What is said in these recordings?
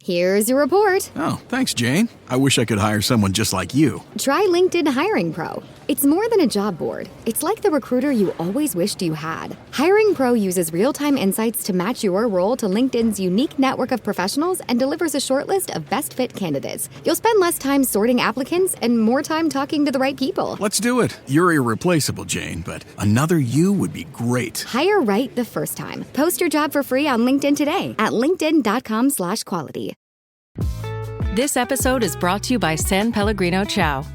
Here's your report. Oh, thanks, Jane. I wish I could hire someone just like you. Try LinkedIn Hiring Pro. It's more than a job board. It's like the recruiter you always wished you had. Hiring Pro uses real-time insights to match your role to LinkedIn's unique network of professionals and delivers a short list of best fit candidates. You'll spend less time sorting applicants and more time talking to the right people. Let's do it. You're irreplaceable, Jane, but another you would be great. Hire right the first time. Post your job for free on LinkedIn today at linkedin.com/quality. This episode is brought to you by San Pellegrino Ciao.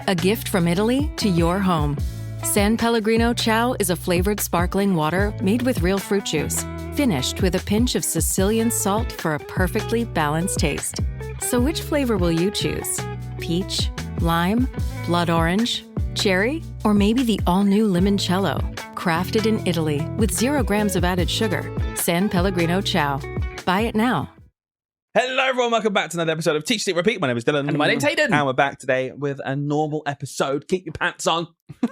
A gift from Italy to your home. San Pellegrino Ciao is a flavored sparkling water made with real fruit juice, finished with a pinch of Sicilian salt for a perfectly balanced taste. So which flavor will you choose? Peach, lime, blood orange, cherry, or maybe the all-new limoncello? Crafted in Italy with 0 grams of added sugar. San Pellegrino Ciao. Buy it now. Hello everyone, welcome back to another episode of Teach, Sleep, Repeat. My name is Dylan. And my name's Hayden. And we're back today with a normal episode. Keep your pants on.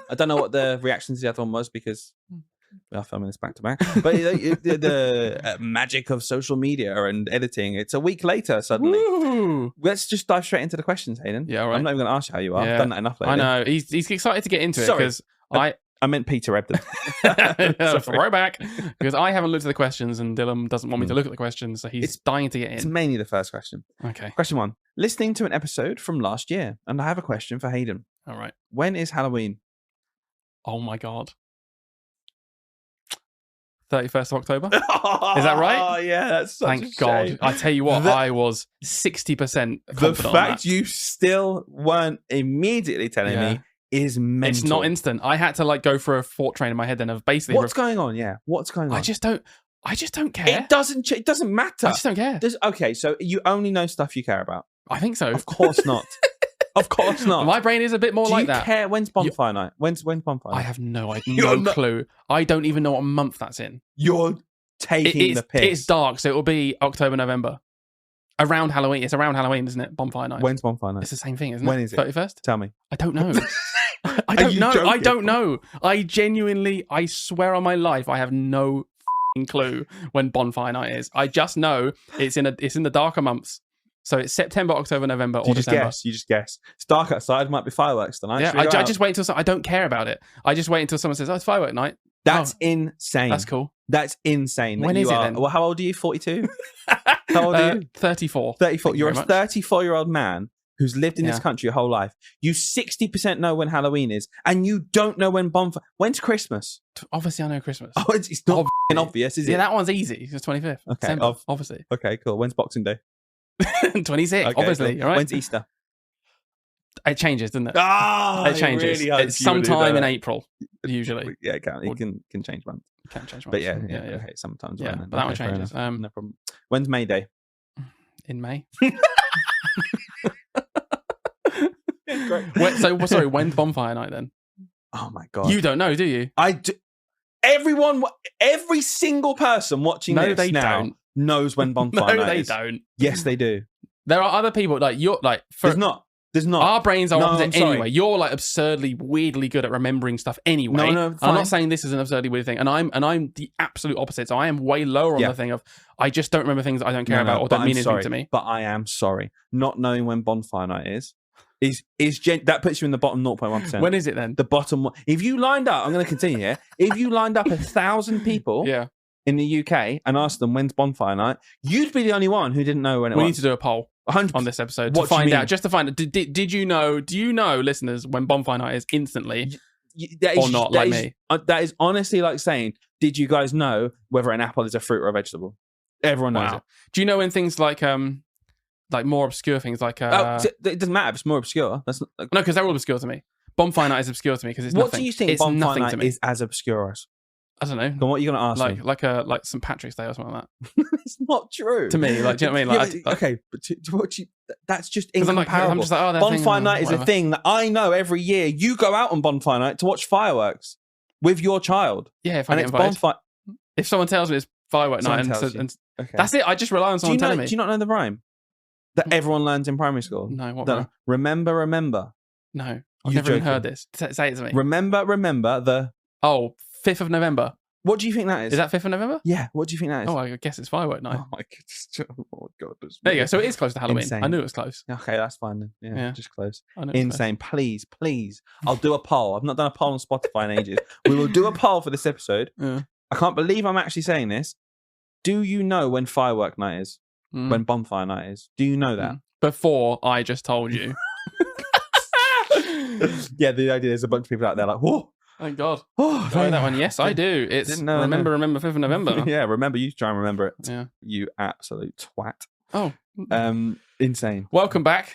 I don't know what the reaction to the other one was because we are filming this back to back. But the magic of social media and editing, it's a week later suddenly. Woo. Let's just dive straight into the questions, Hayden. Yeah, all right. I'm not even going to ask you how you are. Yeah. I've done that enough lately. I know. He's excited to get into it Sorry. because I meant Peter Ebdon. throwback, because I haven't looked at the questions and Dylan doesn't want me to look at the questions, so he's dying to get It's in. mainly the first question. Okay. Question 1. Listening to an episode from last year, and I have a question for Hayden. All right. When is Halloween? Oh my God. 31st of October? Is that right? Oh, yeah, that's such Thank a God. shame. I tell you what, I was 60% confident The on fact that. you still weren't immediately telling Yeah. me is mental. It's not instant. I had to go for a thought train in my head then of basically... What's going on? Yeah, what's going on? I just don't care. It doesn't matter. I just don't care. Okay, so you only know stuff you care about. I think so. Of course not. Of course not. My brain is a bit more Do like you that. care? When's bonfire night? When's bonfire night? I have no You're not- clue. I don't even know what month that's in. You're taking the piss. It's dark, so it will be October, November. Around Halloween. It's around Halloween, isn't it? Bonfire night. When's bonfire night? It's the same thing, isn't When it? is it? 31st? Tell me. I don't know. I Are don't you know. I joking? don't know. I genuinely, I swear on my life, I have no f***ing clue when bonfire night is. I just know it's in the darker months. So it's September, October, November, or You just December. guess. You just guess. It's dark outside. Might be fireworks tonight. Yeah, Should we go I out? just wait until I don't care about it. I just wait until someone says, "Oh, it's firework night." That's Oh, insane. that's cool. That's insane. When that is you it are, then? Well, how old are you? 42? How old are you? 34. 34. Thank You're you a very much. 34-year-old man who's lived in this Yeah. country your whole life. You 60% know when Halloween is, and you don't know when bonfire. When's Christmas? Obviously, I know Christmas. Oh, it's not f***ing obvious, is it? Yeah, that one's easy. It's 25th. Okay, December, obviously. Okay, cool. When's Boxing Day? 26, Okay, obviously. cool. All right? When's Easter? It changes, doesn't it? Ah, It changes. Really It's sometime in April, usually. Yeah, it can change months. Can't change But months. yeah. Okay, sometimes. Yeah, right, but that one okay, fair changes. enough. No problem. When's May Day? In May. Great. Sorry, when's bonfire night then? Oh my god! You don't know, do you? I do. Every single person watching No, this they now don't. knows when bonfire No, night they is. don't. Yes, they do. There are other people There's not. Our brains are No, opposite I'm sorry. anyway. You're absurdly, weirdly good at remembering stuff anyway. No, And I'm fine. not saying this is an absurdly weird thing. And I'm the absolute opposite. So I am way lower on Yeah. the thing of I just don't remember things that I don't care No, about or but don't I'm mean anything sorry. to me. But I am sorry. Not knowing when bonfire night is that puts you in the bottom 0.1%. When is it then? The bottom one. If you lined up, I'm going to continue here. If you lined up 1,000 people Yeah. in the UK and asked them when's bonfire night, you'd be the only one who didn't know when it We was. need to do a poll 100%. on this episode What to do you find mean? out. Just to find out. Did you know? Do you know, listeners, when bonfire night is instantly? That Or not, like me. That is honestly like saying, did you guys know whether an apple is a fruit or a vegetable? Everyone knows it. Do you know when things like more obscure things like It doesn't matter if it's more obscure. That's not, no, because they're all obscure to me. Bonfire night is obscure to me because it's what nothing. do you think it's bonfire nothing night to me. is as obscure as? I don't know. Then what are you going to ask me? Like St. Patrick's Day or something like that. It's not true. To me, do you know what I mean? Like, okay, but to what that's just 'cause I'm incomparable. just like, they're bonfire thing, night is a whatever. thing that I know every year. You go out on bonfire night to watch fireworks with your child. Yeah, if I And get it's invited. bonfire. If someone tells me it's firework night, Someone tells you. and Okay. that's it. I just rely on do someone you know? telling me. Do you not know the rhyme that everyone learns in primary school? No, what? That, Bro? remember. No, I've You're never even joking. heard this. Say it to me. Remember the. Oh, 5th of November. What do you think that is? Is that 5th of November? Yeah. What do you think that is? Oh, I guess it's firework night. Oh my goodness. Oh my God. There you go. So it is close to Halloween. Insane. I knew it was close. Okay, that's fine then. Yeah. Just close. I knew it was Insane. Please. I'll do a poll. I've not done a poll on Spotify in ages. We will do a poll for this episode. Yeah. I can't believe I'm actually saying this. Do you know when firework night is? When bonfire night is? Do you know that? Before I just told you. Yeah, the idea is a bunch of people out there like, whoa. Thank God. Oh, I know that one. Yes, I do. It's remember 5th of November. Yeah, remember. You try and remember it. Yeah. You absolute twat. Oh. Insane. Welcome back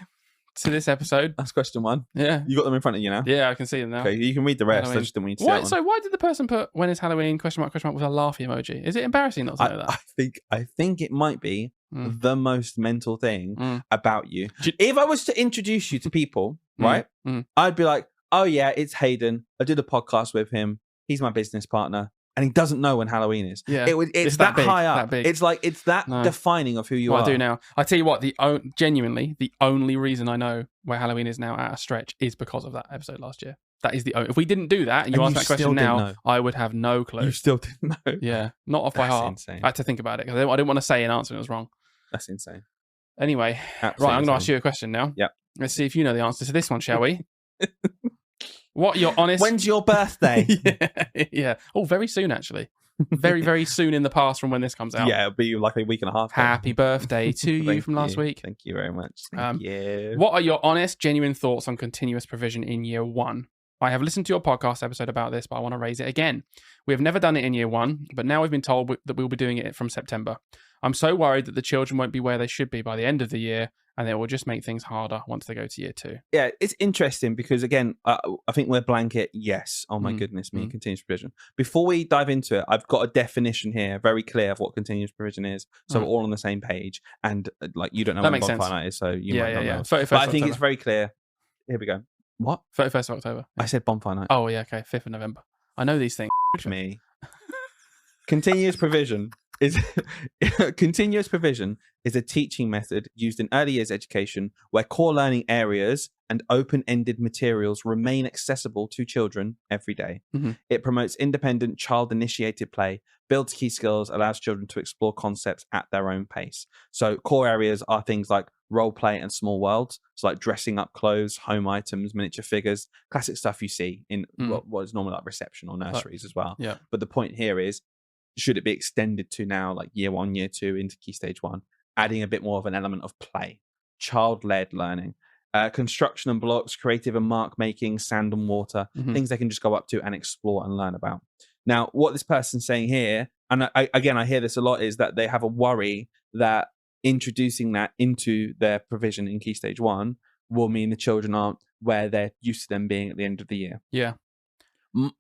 to this episode. That's question 1. Yeah. You got them in front of you now? Yeah, I can see them now. Okay, you can read the rest. I just didn't want you to see that one. So why did the person put "when is Halloween?" question mark with a laugh emoji? Is it embarrassing not to know that? I think it might be the most mental thing about you. If I was to introduce you to people, right, I'd be like, oh yeah, it's Hayden. I did a podcast with him. He's my business partner. And he doesn't know when Halloween is. Yeah. It's that big, high up. that big. It's like, it's that defining of who you are. I do now. I tell you what, genuinely, the only reason I know where Halloween is now at a stretch is because of that episode last year. That is the only. If we didn't do that, and you asked that question now, I would have no clue. You still didn't know? Yeah. Not off by heart. Insane. I had to think about it because I didn't want to say an answer and it was wrong. That's insane. Anyway, Absolutely right, I'm going to ask you a question now. Yep. Let's see if you know the answer to this one, shall we? What are your honest... When's your birthday? Yeah. Oh, very soon, actually. Very, very soon in the past from when this comes out. Yeah, it'll be like a week and a half. Happy birthday to you from last week. Thank you very much. Thank you. What are your honest, genuine thoughts on continuous provision in year 1? I have listened to your podcast episode about this, but I want to raise it again. We have never done it in year 1, but now we've been told that we'll be doing it from September. I'm so worried that the children won't be where they should be by the end of the year, and it will just make things harder once they go to year 2. Yeah, it's interesting because, again, I think we're blanket, yes. Oh, my goodness me, continuous provision. Before we dive into it, I've got a definition here, very clear, of what continuous provision is. So we're all on the same page. And, like, you don't know what bonfire night is, so you might not know. But I think it's very clear. Here we go. What? 31st of October. I said bonfire night. Oh, yeah, okay. 5th of November. I know these things. Me. Continuous provision is a teaching method used in early years education where core learning areas and open-ended materials remain accessible to children every day. It promotes independent, child-initiated play, builds key skills, allows children to explore concepts at their own pace. So core areas are things like role play and small worlds. So like dressing up clothes, home items, miniature figures, classic stuff you see in what is normally like reception or nurseries as well. Yeah. But the point here is, should it be extended to now like year 1, year 2 into key stage 1, adding a bit more of an element of play, child-led learning, construction and blocks, creative and mark making, sand and water, things they can just go up to and explore and learn about. Now, what this person's saying here, and I hear this a lot, is that they have a worry that introducing that into their provision in key stage 1 will mean the children aren't where they're used to them being at the end of the year. Yeah.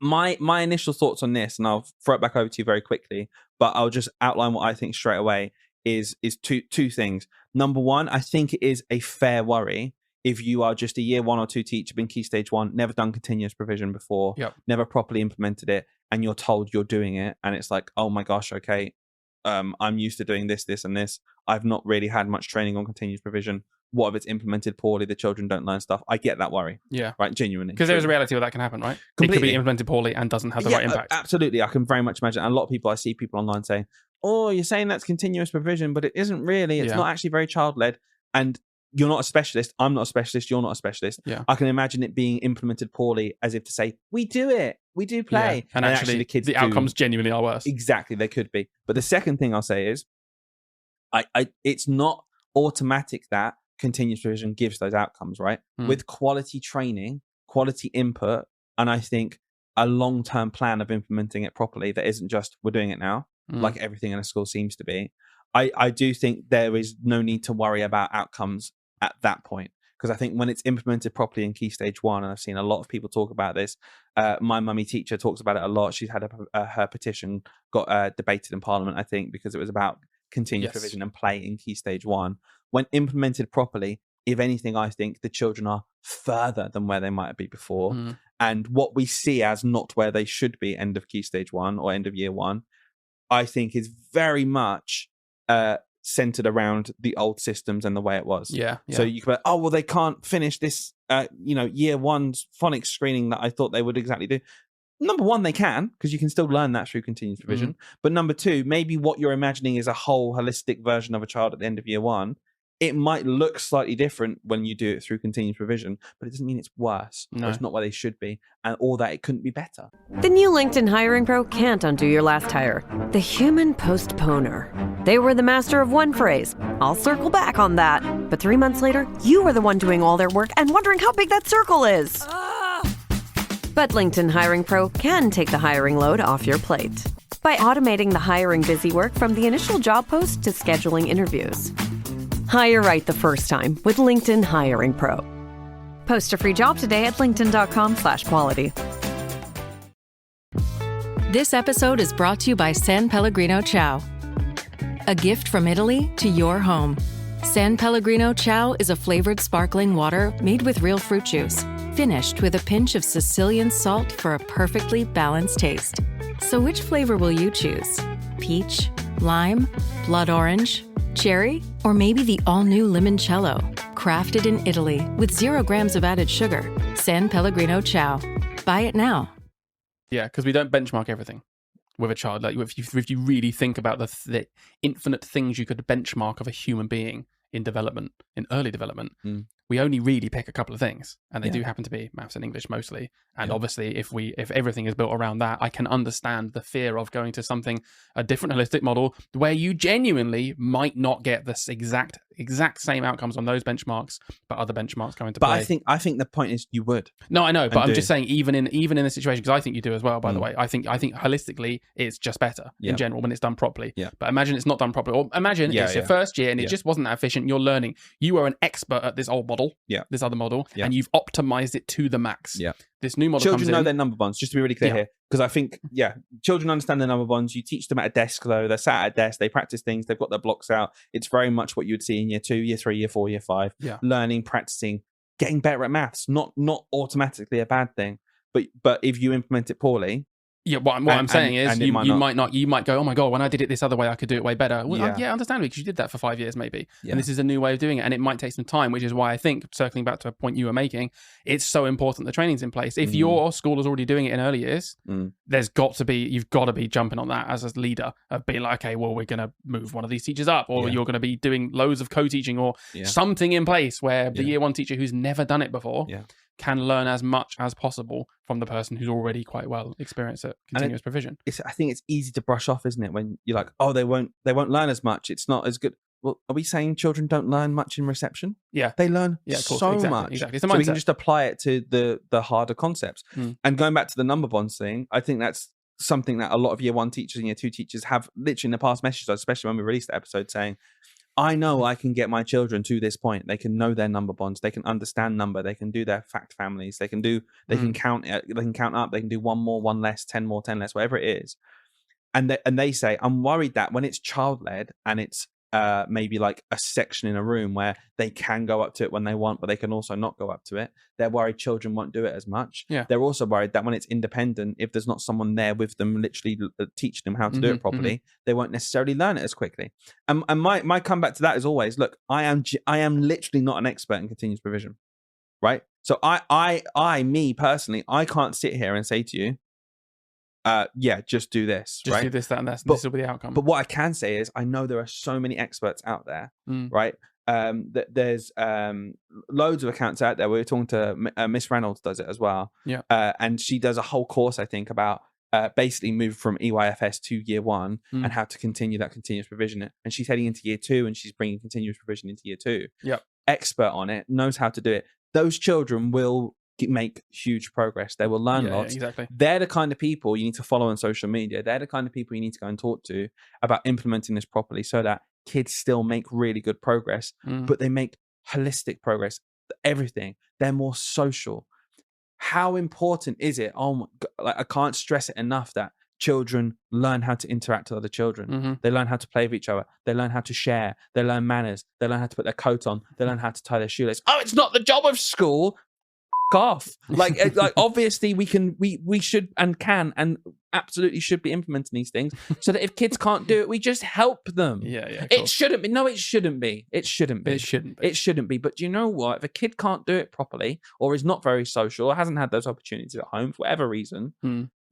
My initial thoughts on this, and I'll throw it back over to you very quickly, but I'll just outline what I think straight away is two things. Number one, I think it is a fair worry if you are just a year 1 or 2 teacher in key stage 1, never done continuous provision before, never properly implemented it, and you're told you're doing it, and it's like, oh my gosh, okay, I'm used to doing this, and this. I've not really had much training on continuous provision. What if it's implemented poorly? The children don't learn stuff. I get that worry. Yeah. Right. Genuinely. Because there's a reality where that can happen, right? Completely. It could be implemented poorly and doesn't have the right impact. Absolutely. I can very much imagine. And a lot of people, I see people online saying, oh, you're saying that's continuous provision, but it isn't really. It's not actually very child-led. And you're not a specialist. I'm not a specialist. You're not a specialist. Yeah. I can imagine it being implemented poorly as if to say, we do it. We do play. Yeah. And actually the kids outcomes genuinely are worse. Exactly. They could be. But the second thing I'll say is, it's not automatic that continuous provision gives those outcomes, right? With quality training, quality input, and I think a long-term plan of implementing it properly that isn't just we're doing it now, like everything in a school seems to be. I do think there is no need to worry about outcomes at that point, because I think when it's implemented properly in key stage 1, and I've seen a lot of people talk about this, my mummy teacher talks about it a lot. She's had her petition got debated in Parliament, I think, because it was about continuous provision and play in key stage 1. When implemented properly, if anything, I think the children are further than where they might be before. And what we see as not where they should be end of key stage 1 or end of year 1, I think is very much centered around the old systems and the way it was. Yeah. So you can be like, oh, well, they can't finish this, year 1's phonics screening that I thought they would exactly do. number one, they can, because you can still learn that through continuous provision. But number two, maybe what you're imagining is a whole holistic version of a child at the end of year one. It might look slightly different when you do it through continuous provision, but it doesn't mean it's worse. No. Or it's not where they should be, or that it couldn't be better. The new LinkedIn Hiring Pro can't undo your last hire. The human postponer. They were the master of one phrase. I'll circle back on that. But 3 months later, you were the one doing all their work and wondering how big that circle is. But LinkedIn Hiring Pro can take the hiring load off your plate by automating the hiring busy work from the initial job post to scheduling interviews. Hire right the first time with LinkedIn Hiring Pro. Post a free job today at linkedin.com/quality. This episode is brought to you by San Pellegrino Ciao. A gift from Italy to your home. San Pellegrino Ciao is a flavored sparkling water made with real fruit juice, finished with a pinch of Sicilian salt for a perfectly balanced taste. So which flavor will you choose? Peach, lime, blood orange, cherry, or maybe the all-new limoncello? Crafted in Italy with 0 grams of added sugar. San Pellegrino Ciao. Buy it now. Yeah, because we don't benchmark everything with a child. Like if you really think about the infinite things you could benchmark of a human being in development, in early development, we only really pick a couple of things, and they do happen to be maths and English mostly. And obviously, if everything is built around that, I can understand the fear of going to a different holistic model where you genuinely might not get this exact same outcomes on those benchmarks, but other benchmarks come into play. But I think the point is you would. No, I know, but I'm just saying even in the situation, because I think you do as well. By the way, I think holistically it's just better in general when it's done properly. Yeah. But imagine it's not done properly, or imagine it's your first year and it just wasn't that efficient. You're learning. You are an expert at this old model, this other model, and you've optimized it to the max. Yeah. This new model children know their number bonds, just to be really clear here, because I think children understand their number bonds. You teach them at a desk, though. They're sat at a desk, they practice things, they've got their blocks out. It's very much what you would see in year 2, year 3, year 4, year 5. Learning, practicing, getting better at maths, not automatically a bad thing, but if you implement it poorly, what I'm saying is you might go, oh my God, when I did it this other way, I could do it way better. Well, understandably, because you did that for 5 years maybe. And this is a new way of doing it. And it might take some time, which is why I think, circling back to a point you were making, it's so important the training's in place. If your school is already doing it in early years, you've got to be jumping on that as a leader of being like, okay, well, we're going to move one of these teachers up, or you're going to be doing loads of co-teaching or something in place where the year 1 teacher who's never done it before can learn as much as possible from the person who's already quite well experienced at continuous provision. I think it's easy to brush off, isn't it? When you're like, oh, they won't learn as much. It's not as good. Well, are we saying children don't learn much in reception? Yeah. They learn so much. Exactly. It's a mindset. So we can just apply it to the harder concepts. And going back to the number bonds thing, I think that's something that a lot of year 1 teachers and year 2 teachers have literally in the past messaged us, especially when we released the episode, saying, I know I can get my children to this point. They can know their number bonds. They can understand number. They can do their fact families. They can count. They can count up. They can do 1 more, 1 less, 10 more, 10 less, whatever it is. And they say, I'm worried that when it's child led and it's maybe like a section in a room where they can go up to it when they want, but they can also not go up to it. They're worried children won't do it as much. Yeah. They're also worried that when it's independent, if there's not someone there with them, literally teaching them how to do it properly, they won't necessarily learn it as quickly. And my comeback to that is always, look, I am literally not an expert in continuous provision, right? So me personally, I can't sit here and say to you, just do this. Just do this, that, and this will be the outcome. But what I can say is, I know there are so many experts out there, right? There's loads of accounts out there. We were talking to Miss Reynolds, does it as well. Yeah. And she does a whole course, I think, about basically move from EYFS to year 1 and how to continue that continuous provision. And she's heading into year 2 and she's bringing continuous provision into year 2. Yeah. Expert on it, knows how to do it. Those children will make huge progress. They will learn lots. Yeah, exactly. They're the kind of people you need to follow on social media. They're the kind of people you need to go and talk to about implementing this properly so that kids still make really good progress, but they make holistic progress. Everything. They're more social. How important is it? Oh my God, like, I can't stress it enough that children learn how to interact with other children. They learn how to play with each other. They learn how to share. They learn manners. They learn how to put their coat on. They learn how to tie their shoelace. Oh, it's not the job of school. Off. Like obviously we should and can and absolutely should be implementing these things so that if kids can't do it, we just help them. It shouldn't be. No, it shouldn't be. It shouldn't be. But do you know what? If a kid can't do it properly or is not very social or hasn't had those opportunities at home for whatever reason,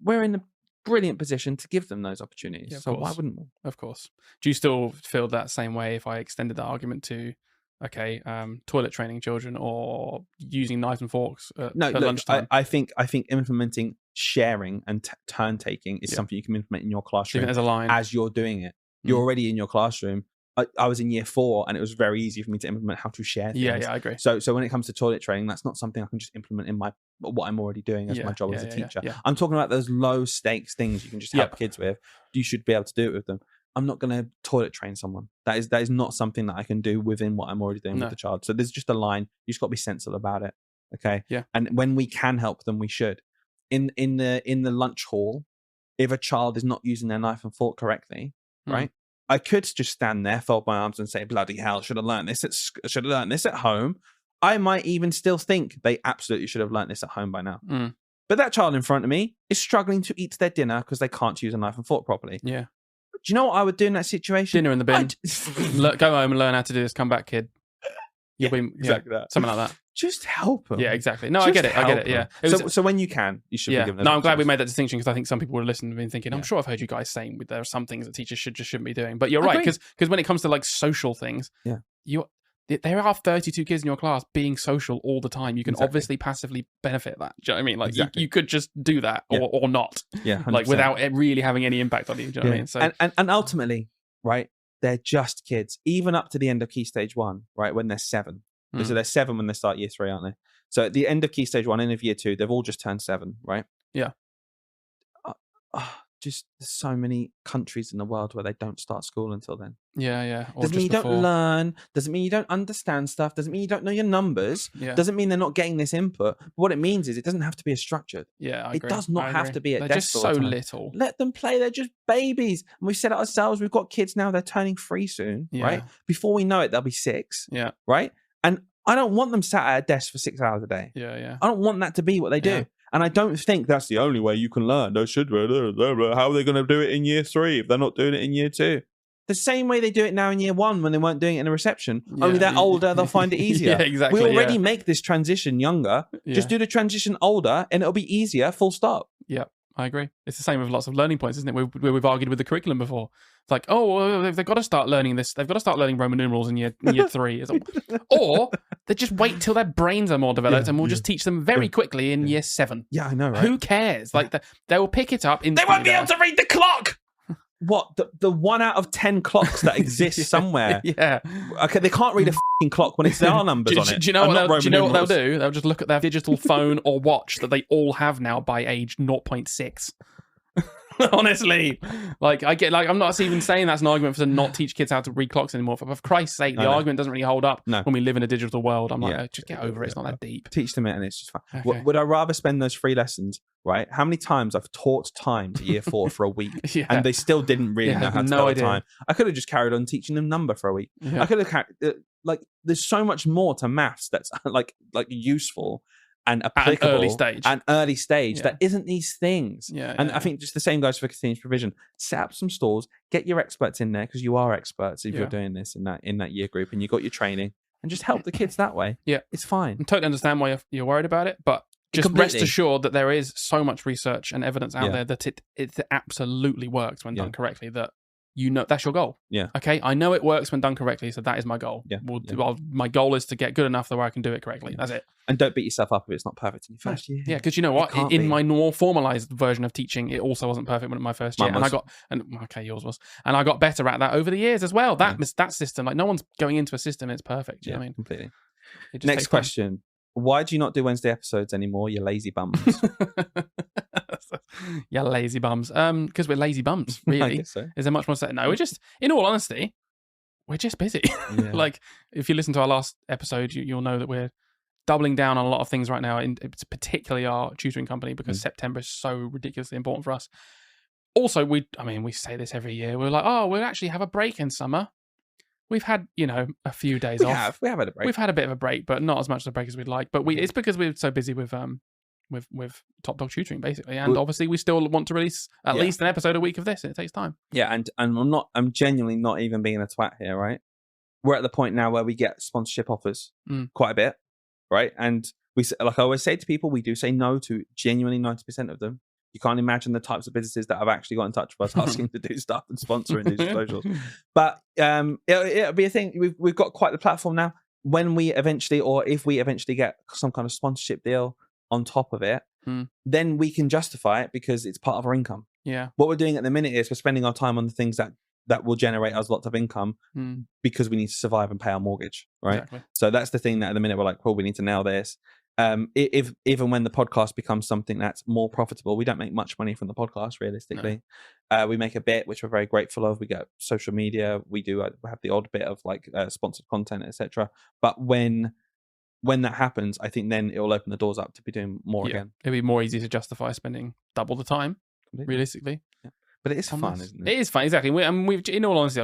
we're in a brilliant position to give them those opportunities. Yeah, so why wouldn't we? Of course. Do you still feel that same way if I extended that argument to, toilet training children or using knives and forks at lunchtime? I think implementing sharing and turn taking is something you can implement in your classroom as a line as you're doing it. You're already in your classroom. I was in year 4 and it was very easy for me to implement how to share things. Yeah, I agree. So when it comes to toilet training, that's not something I can just implement in what I'm already doing as my job as a teacher. Yeah. I'm talking about those low stakes things you can just help kids with. You should be able to do it with them. I'm not going to toilet train someone. That is not something that I can do within what I'm already doing with the child. So there's just a line. You just got to be sensible about it. Okay. Yeah. And when we can help them, we should. In the lunch hall, if a child is not using their knife and fork correctly, right? I could just stand there, fold my arms, and say, "Bloody hell! Should have learned this at home." I might even still think they absolutely should have learned this at home by now. But that child in front of me is struggling to eat their dinner because they can't use a knife and fork properly. Yeah. Do you know what I would do in that situation? Dinner in the bin. Go home and learn how to do this. Come back, kid. You'll be exactly that. Something like that. Just help them. Yeah, exactly. No, I get it. Yeah. So when you can, you should be given those I'm glad we made that distinction because I think some people would listen and been thinking, I'm sure I've heard you guys saying there are some things that teachers shouldn't be doing. But you're right, because when it comes to like social things, there are 32 kids in your class being social all the time. You can obviously passively benefit that. Do you know what I mean? Like you could just do that or not. Yeah, 100%. Like without it really having any impact on you. Do you know what I mean? So and ultimately, right, they're just kids, even up to the end of Key Stage 1, right, when they're 7. So they're 7 when they start year 3, aren't they? So at the end of Key Stage 1, end of year 2, they've all just turned 7, right? Yeah. Just there's so many countries in the world where they don't start school until then. Yeah. Or doesn't mean you don't learn. Doesn't mean you don't understand stuff. Doesn't mean you don't know your numbers. Yeah. Doesn't mean they're not getting this input. But what it means is it doesn't have to be as structured. Yeah, I agree. It does not have to be at They're desk just all so the time. little. Let them play. They're just babies. And we've said it ourselves. We've got kids now. They're turning 3 soon, right? Before we know it, they'll be 6. Yeah. Right? And I don't want them sat at a desk for 6 hours a day. Yeah. I don't want that to be what they do. Yeah. And I don't think that's the only way you can learn. How are they going to do it in year 3 if they're not doing it in year 2? The same way they do it now in year 1 when they weren't doing it in a reception. Only they're older, they'll find it easier. Yeah, exactly. We already make this transition younger. Yeah. Just do the transition older and it'll be easier, full stop. Yeah, I agree. It's the same with lots of learning points, isn't it? We've argued with the curriculum before. It's like, they've got to start learning this. They've got to start learning Roman numerals in year 3. Or they just wait till their brains are more developed and we'll just teach them very quickly in year 7. Yeah, I know, right? Who cares? Like, they will pick it up in. They won't be able to read the clock! What? The 1 out of 10 clocks that exist somewhere? Yeah. Okay, they can't read a f***ing clock when it's there are numbers on it. Do you know what they'll do? They'll just look at their digital phone or watch that they all have now by age 0.6. Honestly, I'm not even saying that's an argument for to not teach kids how to read clocks anymore. For Christ's sake, the argument doesn't really hold up when we live in a digital world. I'm like, just get over it. It's not that deep. Teach them it, and it's just fine. Okay. Would I rather spend those free lessons? Right? How many times I've taught time to year 4 for a week, and they still didn't really know how to spell the time. I could have just carried on teaching them number for a week. I could have carried there's so much more to maths that's like useful and applicable at an early stage that isn't these things. I think just the same goes for continuous provision. Set up some stalls, get your experts in there because you are experts if you're doing this in that year group and you got your training, and just help the kids that way. Yeah, it's fine. I totally understand why you're worried about it, but just rest assured that there is so much research and evidence out there that it absolutely works when done correctly. That that's your goal. Yeah. Okay. I know it works when done correctly, so that is my goal. Yeah. My goal is to get good enough that where I can do it correctly. That's it. And don't beat yourself up if it's not perfect in your first year. Yeah, because you know what? In my more formalized version of teaching, it also wasn't perfect when my first year. Yours was. And I got better at that over the years as well. That system, like no one's going into a system, it's perfect. You know what I mean? Completely. Next question. Why do you not do Wednesday episodes anymore, you lazy bums? Yeah, lazy bums. Because we're lazy bums, really. I guess so. Is there much more to say? No, we're just, in all honesty, we're just busy. Yeah. Like, if you listen to our last episode, you'll know that we're doubling down on a lot of things right now, particularly our tutoring company, because September is so ridiculously important for us. Also, we say this every year. We're like, we'll actually have a break in summer. We've had, a few days off. We have had a break. We've had a bit of a break, but not as much of a break as we'd like. But it's because we're so busy with Top Dog Tutoring, basically. And obviously, we still want to release at least an episode a week of this, and it takes time. Yeah, and I'm genuinely not even being a twat here, right? We're at the point now where we get sponsorship offers quite a bit, right? And we, like I always say to people, we do say no to genuinely 90% of them. You can't imagine the types of businesses that have actually got in touch with us asking to do stuff and sponsoring these socials. But it'll be a thing. We've got quite the platform now. When we eventually, or if we eventually get some kind of sponsorship deal on top of it, then we can justify it because it's part of our income. Yeah. What we're doing at the minute is we're spending our time on the things that will generate us lots of income because we need to survive and pay our mortgage, right? Exactly. So that's the thing that at the minute we're like, well, we need to nail this. If even when the podcast becomes something that's more profitable, we don't make much money from the podcast realistically. No. We make a bit, which we're very grateful of. We get social media. We do have the odd bit of like sponsored content, etc. But when that happens, I think then it will open the doors up to be doing more again. It'll be more easy to justify spending double the time, realistically. Yeah. But it is fun, isn't it? It is fun, exactly. We've in all honesty,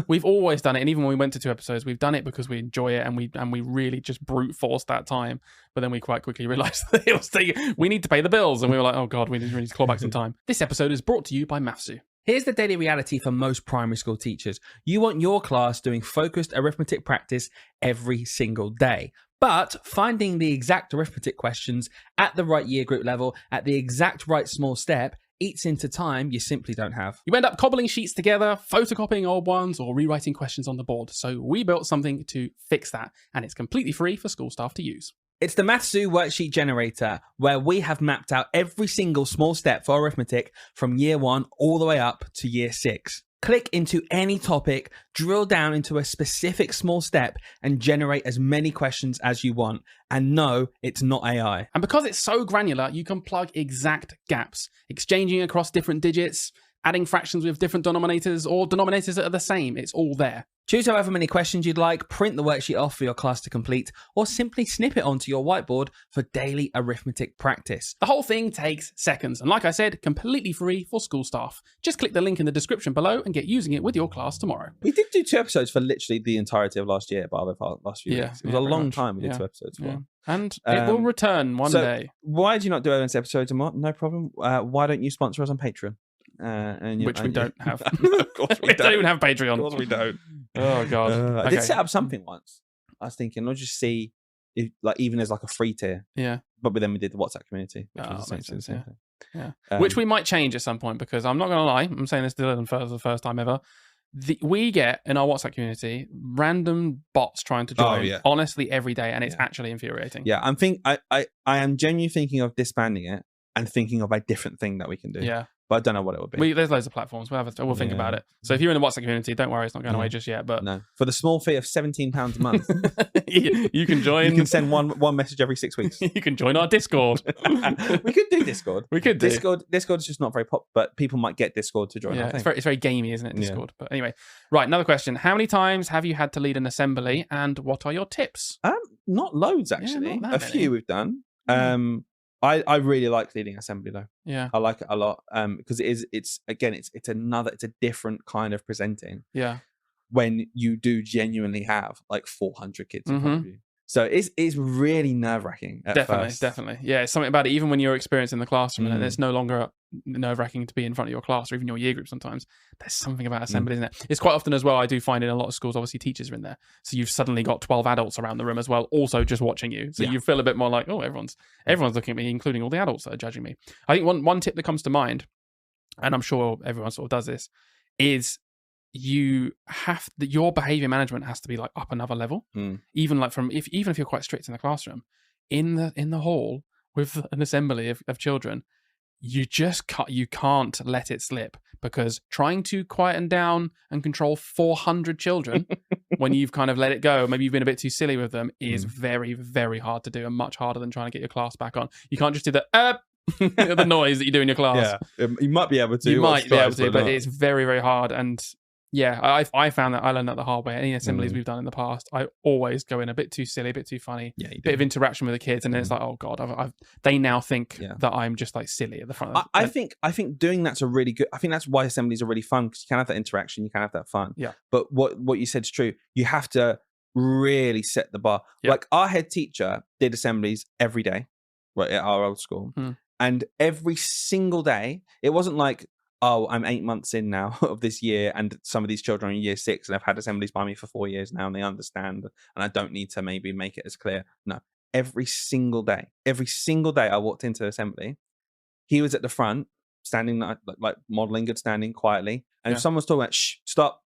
we've always done it. And even when we went to 2 episodes, we've done it because we enjoy it and we really just brute force that time. But then we quite quickly realised that we need to pay the bills, and we were like, oh god, we need to claw back some time. This episode is brought to you by Mathszoo. Here's the daily reality for most primary school teachers. You want your class doing focused arithmetic practice every single day. But finding the exact arithmetic questions at the right year group level, at the exact right small step, eats into time you simply don't have. You end up cobbling sheets together, photocopying old ones, or rewriting questions on the board. So we built something to fix that, and it's completely free for school staff to use. It's the Mathszoo worksheet generator, where we have mapped out every single small step for arithmetic from year 1 all the way up to year 6. Click into any topic, drill down into a specific small step, and generate as many questions as you want. And no, it's not AI. And because it's so granular, you can plug exact gaps, exchanging across different digits, adding fractions with different denominators, or denominators that are the same. It's all there. Choose however many questions you'd like, print the worksheet off for your class to complete, or simply snip it onto your whiteboard for daily arithmetic practice. The whole thing takes seconds, and like I said, completely free for school staff. Just click the link in the description below and get using it with your class tomorrow. We did do 2 episodes for literally the entirety of last year, but the last few weeks. It was a long time we did 2 episodes for. And it will return one day. Why do you not do bonus episodes and what? No problem. Why don't you sponsor us on Patreon? Which we don't have. Of course we don't even have Patreon. Of course we don't. Oh god. I did set up something once. I was thinking, I'll just see if, like, even as like a free tier. Yeah. But then we did the WhatsApp community, which was essentially the same thing. Yeah. Which we might change at some point, because I'm not going to lie, I'm saying this to Dylan for the first time ever. We get in our WhatsApp community random bots trying to join honestly every day, and it's actually infuriating. Yeah, I am genuinely thinking of disbanding it and thinking of a different thing that we can do. Yeah. But I don't know what it would be. There's loads of platforms. We'll think about it. So if you're in the WhatsApp community, don't worry, it's not going away just yet. But no, for the small fee of £17 a month, you can join. You can send one message every 6 weeks. You can join our Discord. We could do Discord. We could do Discord is just not very pop, but people might get Discord to join. Yeah, it's very gamey, isn't it? Discord. But anyway, right. Another question: how many times have you had to lead an assembly, and what are your tips? Not loads actually. Not that many. Few we've done. I really like leading assembly though. Yeah, I like it a lot because it's a different kind of presenting. Yeah, when you do genuinely have like 400 kids in front of you, so it's really nerve-wracking. Definitely. Yeah, it's something about it. Even when you're experiencing the classroom, and it's no longer nerve-wracking to be in front of your class or even your year group. Sometimes there's something about assembly, isn't it? It's quite often as well. I do find in a lot of schools, obviously teachers are in there, so you've suddenly got 12 adults around the room as well, also just watching you. So you feel a bit more like, oh, everyone's looking at me, including all the adults that are judging me. I think one tip that comes to mind, and I'm sure everyone sort of does this, is your behavior management has to be like up another level. Even like even if you're quite strict in the classroom, in the hall with an assembly of children, you can't let it slip, because trying to quieten down and control 400 children when you've kind of let it go, maybe you've been a bit too silly with them, is very, very hard to do, and much harder than trying to get your class back on. You can't just do the noise that you do in your class. Yeah, you might be able to. But it's very, very hard. And yeah, I found that I learned that the hard way. Any assemblies we've done in the past, I always go in a bit too silly, a bit too funny, bit of interaction with the kids, and then it's like, oh god, they now think that I'm just like silly at the front. I think doing that's a really good. I think that's why assemblies are really fun, because you can have that interaction, you can have that fun. Yeah. But what you said is true. You have to really set the bar. Yep. Like our head teacher did assemblies every day, right, at our old school, and every single day. It wasn't like, oh, I'm 8 months in now of this year, and some of these children are in year 6 and I've had assemblies by me for 4 years now, and they understand, and I don't need to maybe make it as clear. No, every single day I walked into assembly, he was at the front, standing like modeling good standing quietly. And if someone's talking about, shh, stop.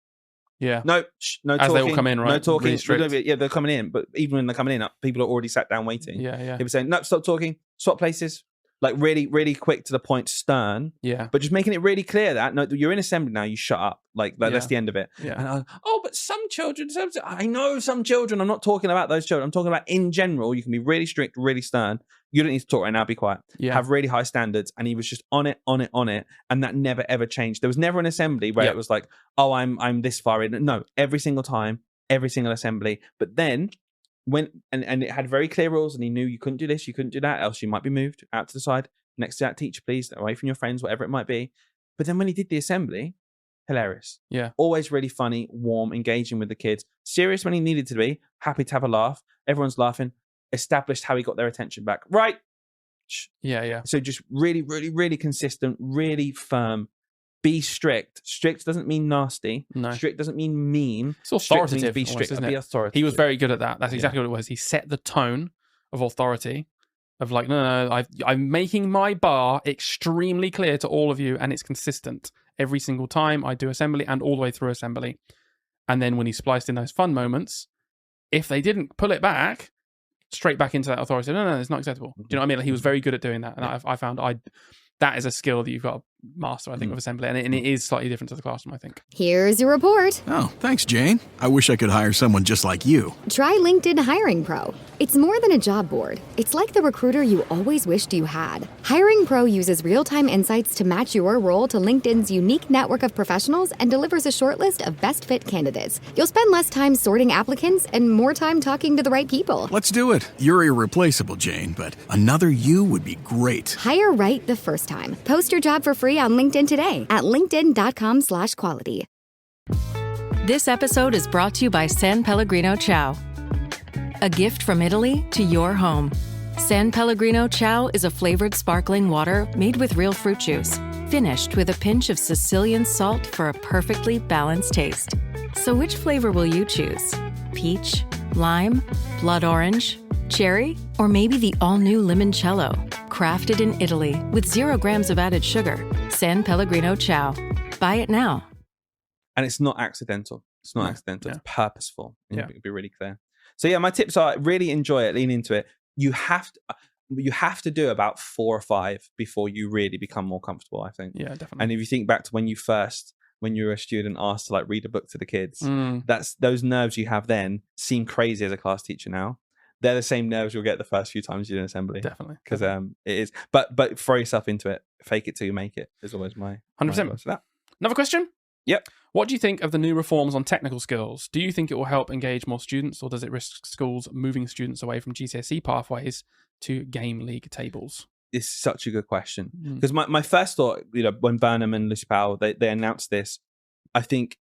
Yeah. No As talking. they all come in, right? No talking. Really strict. Yeah, they're coming in. But even when they're coming in, people are already sat down waiting. Yeah. He was saying, no, stop talking. Swap places. Like really, really quick to the point, stern. Yeah. But just making it really clear that, no, you're in assembly now, you shut up. Like that's the end of it. Yeah. And but some children, I know some children. I'm not talking about those children. I'm talking about in general. You can be really strict, really stern. You don't need to talk right now. Be quiet. Yeah. Have really high standards. And he was just on it. And that never, ever changed. There was never an assembly where it was like, oh, I'm this far in. No, every single time, every single assembly. But then and it had very clear rules, and he knew you couldn't do this, you couldn't do that, else you might be moved out to the side next to that teacher, please, away from your friends, whatever it might be. But then when he did the assembly, hilarious. Yeah. Always really funny, warm, engaging with the kids. Serious when he needed to be, happy to have a laugh. Everyone's laughing. Established how he got their attention back. Right. Yeah. So just really, really, really consistent, really firm. Be strict. Strict doesn't mean nasty. No. Strict doesn't mean mean. It's authoritative. Be strict. Almost, Be authoritative. He was very good at that. That's exactly what it was. He set the tone of authority. Of like, no, I'm making my bar extremely clear to all of you, and it's consistent every single time I do assembly and all the way through assembly. And then when he spliced in those fun moments, if they didn't pull it back, straight back into that authority. No, it's not acceptable. Do you know what I mean? Like, he was very good at doing that, and I found that is a skill that you've got to master, I think, with assembly, and it is slightly different to the classroom, I think. Here's your report. Oh, thanks, Jane. I wish I could hire someone just like you. Try LinkedIn Hiring Pro. It's more than a job board. It's like the recruiter you always wished you had. Hiring Pro uses real-time insights to match your role to LinkedIn's unique network of professionals and delivers a short list of best fit candidates. You'll spend less time sorting applicants and more time talking to the right people. Let's do it. You're irreplaceable, Jane, but another you would be great. Hire right the first time. Post your job for free on LinkedIn today at linkedin.com/quality. This episode is brought to you by San Pellegrino Ciao. A gift from Italy to your home. San Pellegrino Ciao is a flavored sparkling water made with real fruit juice, finished with a pinch of Sicilian salt for a perfectly balanced taste. So which flavor will you choose? Peach, lime, blood orange, cherry, or maybe the all-new limoncello? Crafted in Italy with 0 grams of added sugar. San Pellegrino Ciao. Buy it now. And it's not accidental. It's not accidental. Yeah. It's purposeful. Yeah. It'll be really clear. So yeah, my tips are really enjoy it, lean into it. You have to do about 4 or 5 before you really become more comfortable, I think. Yeah, definitely. And if you think back to when you were a student asked to like read a book to the kids, that's those nerves you have then seem crazy as a class teacher now. They're the same nerves you'll get the first few times you're in assembly. Definitely. Because it is. But throw yourself into it. Fake it till you make it is always my 100%. advice for that. Another question? Yep. What do you think of the new reforms on technical skills? Do you think it will help engage more students, or does it risk schools moving students away from GCSE pathways to game league tables? It's such a good question. Because my first thought, when Burnham and Lucy Powell, they announced this, I think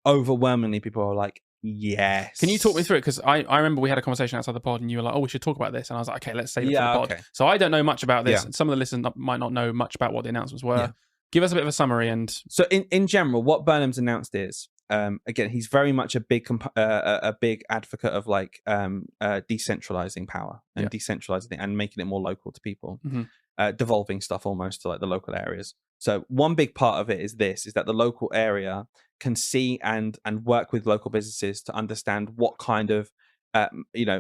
overwhelmingly people are like, yes. Can you talk me through it? Because I remember we had a conversation outside the pod and you were like, oh, we should talk about this. And I was like, okay, let's save it for the pod. Okay. So I don't know much about this. Yeah. Some of the listeners might not know much about what the announcements were. Yeah. Give us a bit of a summary. And So in general, what Burnham's announced is, again, he's very much a big advocate of like decentralizing power and decentralizing it and making it more local to people, devolving stuff almost to like the local areas. So one big part of it is that the local area can see and work with local businesses to understand what kind of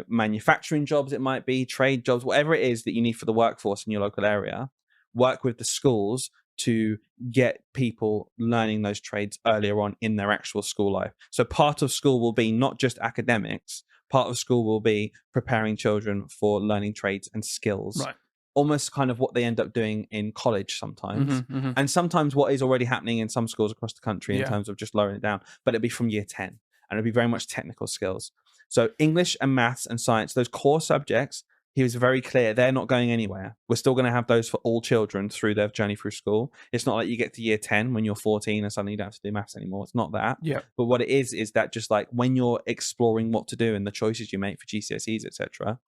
manufacturing jobs it might be, trade jobs, whatever it is that you need for the workforce in your local area. Work with the schools to get people learning those trades earlier on in their actual school life. So part of school will be not just academics, part of school will be preparing children for learning trades and skills. Right. Almost kind of what they end up doing in college sometimes. And sometimes what is already happening in some schools across the country in terms of just lowering it down. But it'd be from year 10 and it'd be very much technical skills. So English and maths and science, those core subjects, he was very clear, they're not going anywhere. We're still going to have those for all children through their journey through school. It's not like you get to year 10 when you're 14 and suddenly you don't have to do maths anymore. It's not that. Yeah. But what it is that just like when you're exploring what to do and the choices you make for GCSEs, etc.,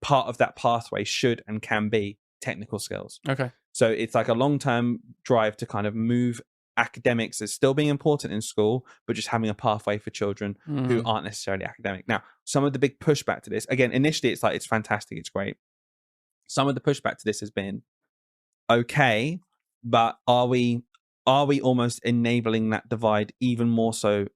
part of that pathway should and can be technical skills. Okay. So it's like a long-term drive to kind of move academics as still being important in school, but just having a pathway for children who aren't necessarily academic. Now, some of the big pushback to this, again, initially it's like, it's fantastic, it's great. Some of the pushback to this has been, okay, but are we almost enabling that divide even more so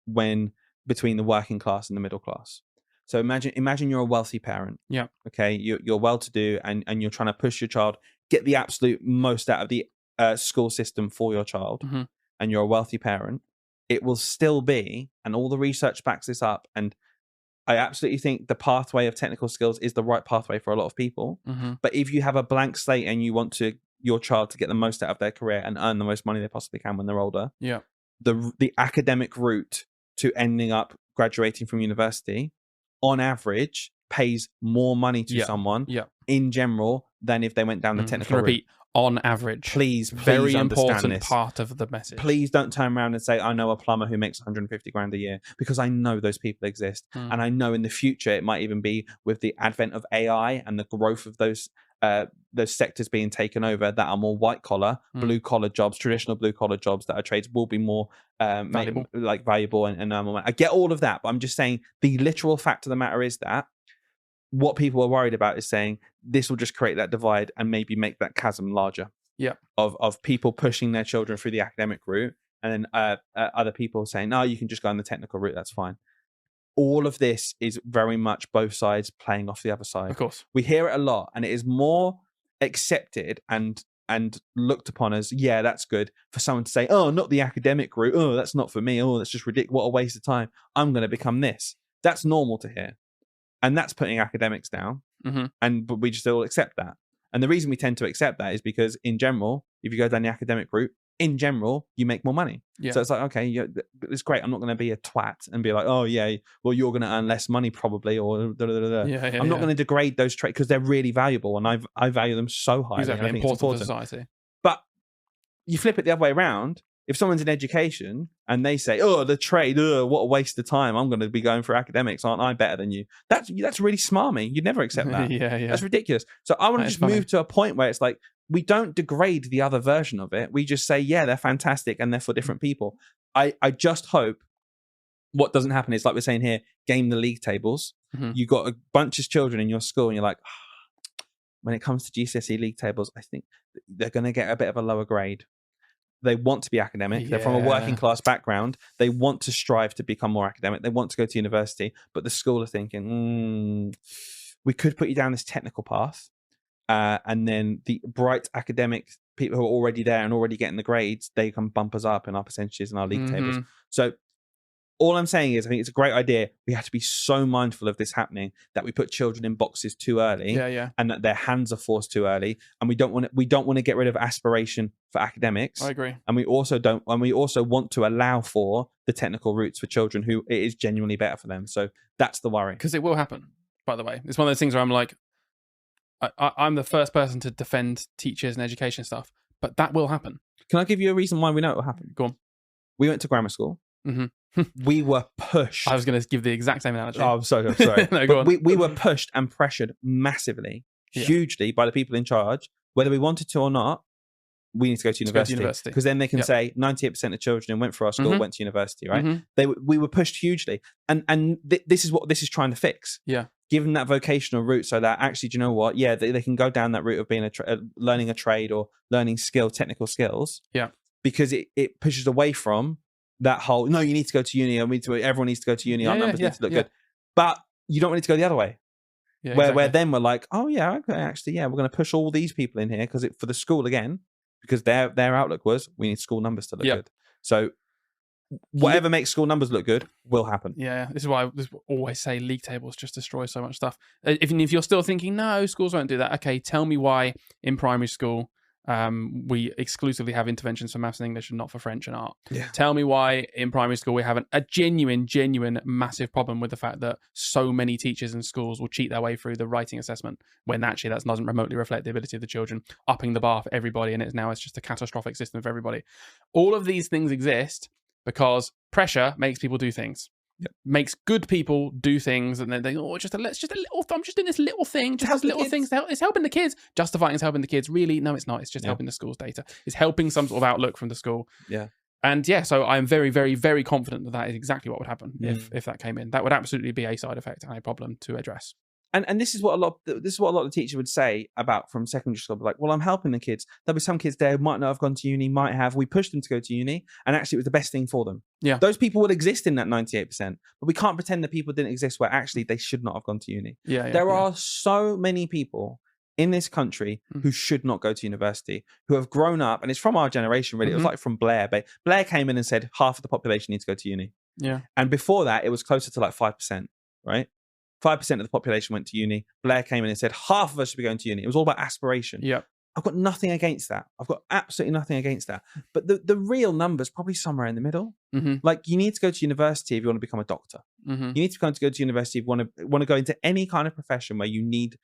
when between the working class and the middle class? So imagine you're a wealthy parent. Yeah. Okay, you're well-to-do and you're trying to push your child, get the absolute most out of the school system for your child, and you're a wealthy parent. It will still be, and all the research backs this up, and I absolutely think the pathway of technical skills is the right pathway for a lot of people. But if you have a blank slate and you want your child to get the most out of their career and earn the most money they possibly can when they're older, the academic route to ending up graduating from university, on average, pays more money to someone in general than if they went down the technical route. On average. Please very understand important this. part of the message. Please don't turn around and say, I know a plumber who makes 150 grand a year, because I know those people exist. And I know in the future it might even be with the advent of AI and the growth of those sectors being taken over that are more white collar, blue collar jobs, traditional blue collar jobs that are trades will be more valuable and I get all of that, but I'm just saying the literal fact of the matter is that what people are worried about is saying this will just create that divide and maybe make that chasm larger. Of people pushing their children through the academic route, and then other people saying, no, you can just go on the technical route, that's fine. All of this is very much both sides playing off the other side. Of course. We hear it a lot, and it is more accepted and looked upon as, yeah, that's good for someone to say, oh, not the academic route. Oh, that's not for me. Oh, that's just ridiculous. What a waste of time. I'm going to become this. That's normal to hear. And that's putting academics down. But we just all accept that. And the reason we tend to accept that is because in general, if you go down the academic route, in general, you make more money. So it's like, okay, it's great. I'm not going to be a twat and be like, oh yeah, well, you're going to earn less money probably, or I'm not going to degrade those traits because they're really valuable, and I value them so highly. Exactly, I think important it's important for society. But you flip it the other way around. If someone's in education and they say, oh, the trade, what a waste of time, I'm going to be going for academics, aren't I better than you? That's really smarmy. You'd never accept that. That's ridiculous. So I want to just move to a point where it's like, we don't degrade the other version of it. We just say, yeah, they're fantastic and they're for different people. I just hope what doesn't happen is, like we're saying here, game the league tables. You've got a bunch of children in your school and you're like, when it comes to GCSE league tables, I think they're going to get a bit of a lower grade. They want to be academic. They're from a working class background. They want to strive to become more academic. They want to go to university, but the school are thinking, we could put you down this technical path. And then the bright academic people who are already there and already getting the grades, they can bump us up in our percentages and our league tables. So all I'm saying is, I think it's a great idea. We have to be so mindful of this happening, that we put children in boxes too early, and that their hands are forced too early. And we don't want to get rid of aspiration for academics. I agree. And we also want to allow for the technical routes for children who it is genuinely better for them. So that's the worry. Because it will happen, by the way. It's one of those things where I'm like, I'm the first person to defend teachers and education stuff, but that will happen. Can I give you a reason why we know it will happen? Go on. We went to grammar school. We were pushed. I was going to give the exact same analogy. Oh, I'm sorry. No, go on. We were pushed and pressured massively, hugely by the people in charge, whether we wanted to or not. We need to go to university because then they can say 98% of children who went through our school went to university, right? We were pushed hugely, and this is what this is trying to fix. Give them that vocational route so that actually, do you know what? Yeah, they can go down that route of being learning a trade or learning technical skills. Because it pushes away from that whole, no, you need to go to uni. Everyone needs to go to uni. Our numbers need to look good. But you don't want it to go the other way. Where then we're like, oh yeah, okay, actually, yeah, we're going to push all these people in here for the school again, because their outlook was, we need school numbers to look good. So whatever makes school numbers look good will happen. This is why I always say league tables just destroy so much stuff. If you're still thinking, no, schools won't do that, okay, tell me why in primary school we exclusively have interventions for maths and English and not for French and art. Tell me why in primary school we have a genuine massive problem with the fact that so many teachers and schools will cheat their way through the writing assessment, when actually that doesn't remotely reflect the ability of the children, upping the bar for everybody, and it's just a catastrophic system for everybody. All of these things exist because pressure makes people do things. Makes good people do things, and then they I'm just doing this little thing, just has little things. It's helping the kids. Justifying it's helping the kids. Really, no, it's not. It's just helping the school's data. It's helping some sort of outlook from the school. And so I'm very, very, very confident that is exactly what would happen if that came in. That would absolutely be a side effect and a problem to address. And this is what a lot of teachers would say about from secondary school. Like, well, I'm helping the kids. There'll be some kids there who might not have gone to uni, might have. We pushed them to go to uni, and actually it was the best thing for them. Yeah. Those people would exist in that 98%, but we can't pretend that people didn't exist where actually they should not have gone to uni. There are so many people in this country who should not go to university, who have grown up, and it's from our generation, really. It was like from Blair. But Blair came in and said half of the population needs to go to uni. Yeah. And before that, it was closer to like 5%, right? 5% of the population went to uni. Blair came in and said half of us should be going to uni. It was all about aspiration. Yeah. I've got nothing against that. I've got absolutely nothing against that. But the real number's probably somewhere in the middle. Like, you need to go to university if you want to become a doctor. You need to go to university if you want to go into any kind of profession where you need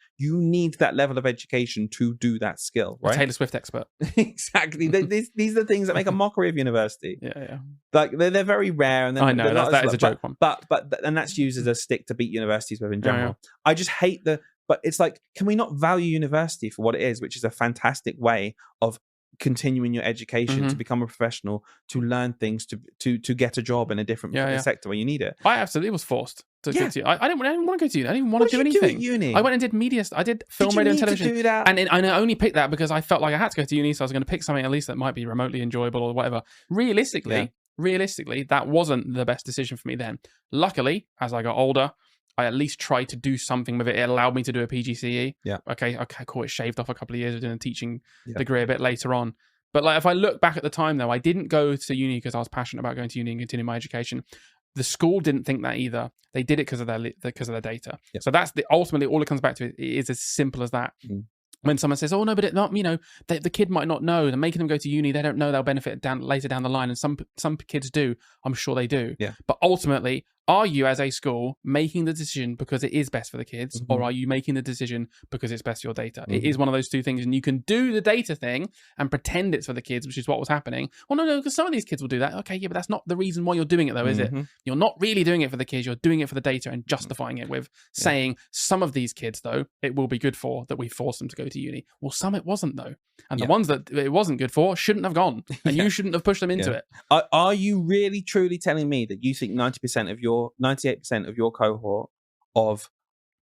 that level of education to do that skill, right? A Taylor Swift expert. Exactly. These are the things that make a mockery of university. Yeah. Like, they're very rare, and I know that is a joke one. But that's used as a stick to beat universities with in general. I just hate but it's like, can we not value university for what it is, which is a fantastic way of continuing your education to become a professional, to learn things, to get a job in a different sector where you need it. I absolutely was forced to go to uni. I didn't want to go to uni. I didn't even want to do anything. Do at uni? I went and did media. I did film, radio, and television. To do that? And I only picked that because I felt like I had to go to uni, so I was going to pick something at least that might be remotely enjoyable or whatever. Realistically, that wasn't the best decision for me then. Luckily, as I got older, I at least tried to do something with it. It allowed me to do a PGCE. Yeah. Okay, cool. It shaved off a couple of years of doing a teaching degree a bit later on. But like, if I look back at the time, though, I didn't go to uni because I was passionate about going to uni and continuing my education. The school didn't think that either. They did it because of their data. Yep. So that's ultimately all it comes back to. It is as simple as that. When someone says, "Oh no, but it not," the kid might not know. They're making them go to uni. They don't know they'll benefit later down the line, and some kids do. I'm sure they do. Yeah. But ultimately, are you as a school making the decision because it is best for the kids, or are you making the decision because it's best for your data? It is one of those two things, and you can do the data thing and pretend it's for the kids, which is what was happening. Well, no, because some of these kids will do that. Okay, yeah, but that's not the reason why you're doing it, though, is it? You're not really doing it for the kids. You're doing it for the data and justifying it with saying some of these kids, though, it will be good for that we force them to go to uni. Well, some it wasn't, though. And the ones that it wasn't good for shouldn't have gone. And you shouldn't have pushed them into it. Are you really, truly telling me that you think 98% of your cohort of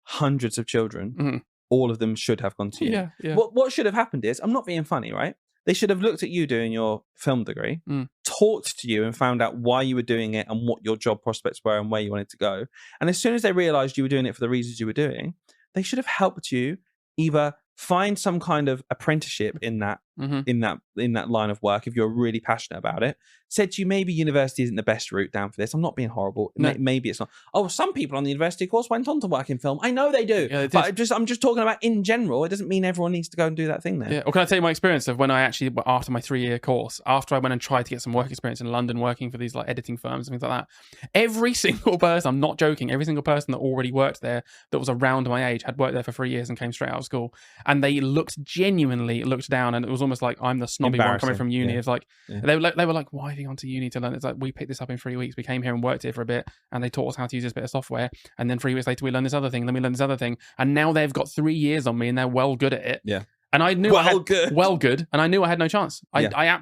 hundreds of children, all of them should have gone to uni? Yeah. What should have happened is, I'm not being funny, right? They should have looked at you doing your film degree, talked to you and found out why you were doing it and what your job prospects were and where you wanted to go. And as soon as they realized you were doing it for the reasons you were doing, they should have helped you either find some kind of apprenticeship in that line of work if you're really passionate about it. Said to you, maybe university isn't the best route down for this. I'm not being horrible. No. Maybe it's not. Oh, some people on the university course went on to work in film. I know they do. Yeah, but I'm just talking about in general. It doesn't mean everyone needs to go and do that thing there. Yeah. Well, can I tell you my experience of when I actually, after my 3-year course, after I went and tried to get some work experience in London working for these like editing firms and things like that, every single person, I'm not joking, every single person that already worked there that was around my age had worked there for 3 years and came straight out of school. And they genuinely looked down, and it was almost like I'm the snobby one coming from uni. It's like they were like, why have you gone to uni to learn? It's like, we picked this up in 3 weeks. We came here and worked here for a bit, and they taught us how to use this bit of software. And then 3 weeks later, we learned this other thing. Then we learned this other thing, and now they've got 3 years on me, and they're well good at it. Yeah. And I knew well good, and I knew I had no chance. I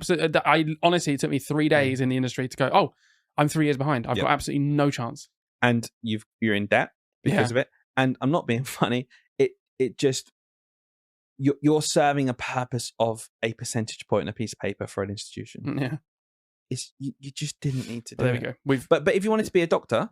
honestly, it took me 3 days in the industry to go, oh, I'm 3 years behind. I've got absolutely no chance. And you're in debt because of it. And I'm not being funny. It just. You're serving a purpose of a percentage point on a piece of paper for an institution. Yeah, you just didn't need to do it. There we go. But if you wanted to be a doctor,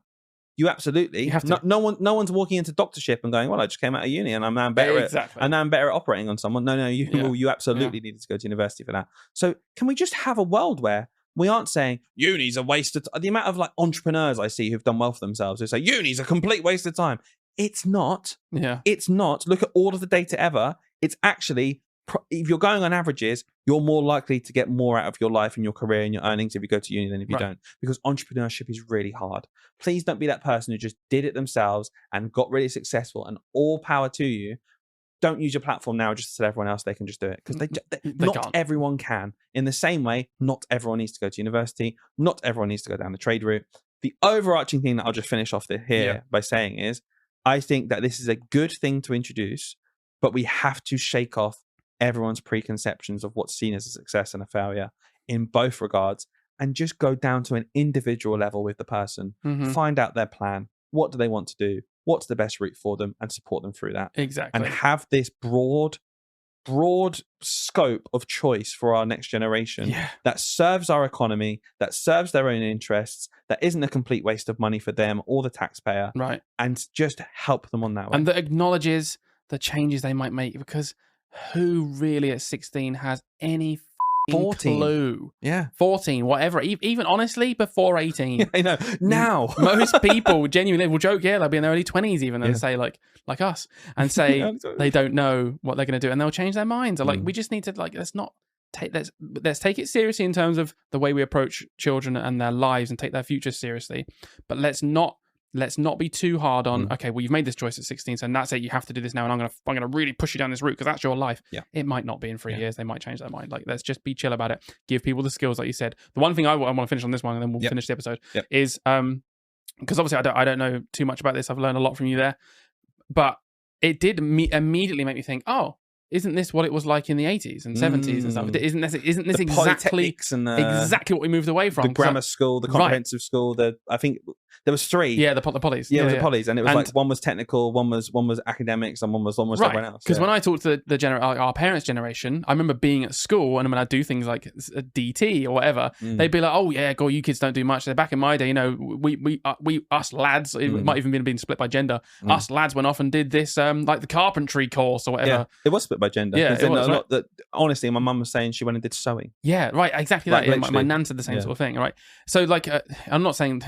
you absolutely have to. No one's walking into doctorship and going, well, I just came out of uni and I'm now better at operating on someone. No, you absolutely needed to go to university for that. So can we just have a world where we aren't saying uni's a waste of time? The amount of like entrepreneurs I see who've done well for themselves who say uni's a complete waste of time. It's not. Yeah. It's not. Look at all of the data ever. It's actually, if you're going on averages, you're more likely to get more out of your life and your career and your earnings if you go to uni than if you don't. Because entrepreneurship is really hard. Please don't be that person who just did it themselves and got really successful, and all power to you. Don't use your platform now just to tell everyone else they can just do it. Because not can't. Everyone can. In the same way, not everyone needs to go to university. Not everyone needs to go down the trade route. The overarching thing that I'll just finish off here by saying is, I think that this is a good thing to introduce, but we have to shake off everyone's preconceptions of what's seen as a success and a failure in both regards, and just go down to an individual level with the person. Find out their plan. What do they want to do? what's the best route for them, and support them through that. Exactly. And have this broad scope of choice for our next generation that serves our economy, that serves their own interests, that isn't a complete waste of money for them or the taxpayer, right? And just help them on that way. And that acknowledges the changes they might make, because who really at 16 has any 14 clue? 14, whatever. Even honestly, before 18. I know. Now most people genuinely will joke, they'll be in their early 20s even, and say like us, and say they don't know what they're going to do, and they'll change their minds. Or like, we just need to let's take it seriously in terms of the way we approach children and their lives, and take their future seriously. But let's not be too hard on, okay, well, you've made this choice at 16, so that's it, you have to do this now, and I'm gonna really push you down this route because that's your life. It might not be in 3 years. They might change their mind. Like, let's just be chill about it. Give people the skills, like you said. The one thing I want to finish on this one, and then we'll finish the episode, is because obviously I don't know too much about this. I've learned a lot from you there, but it did immediately make me think, oh, isn't this what it was like in the 80s and 70s and stuff? Isn't this exactly exactly what we moved away from? The grammar school, the comprehensive school. I think there was 3. Yeah, the polys. Yeah, it was the polys, and it was like one was technical, one was academics, and one was everyone else. Because when I talked to our parents' generation, I remember being at school, and when I do things like a DT or whatever, they'd be like, "Oh yeah, God, you kids don't do much." Back in my day, we us lads, it might even been split by gender. Us lads went off and did this like the carpentry course or whatever. Yeah, it was split by gender. Yeah, it was, that, honestly, my mum was saying she went and did sewing. Yeah, right, exactly that. Yeah, my nan said the same sort of thing. Right, so like, I'm not saying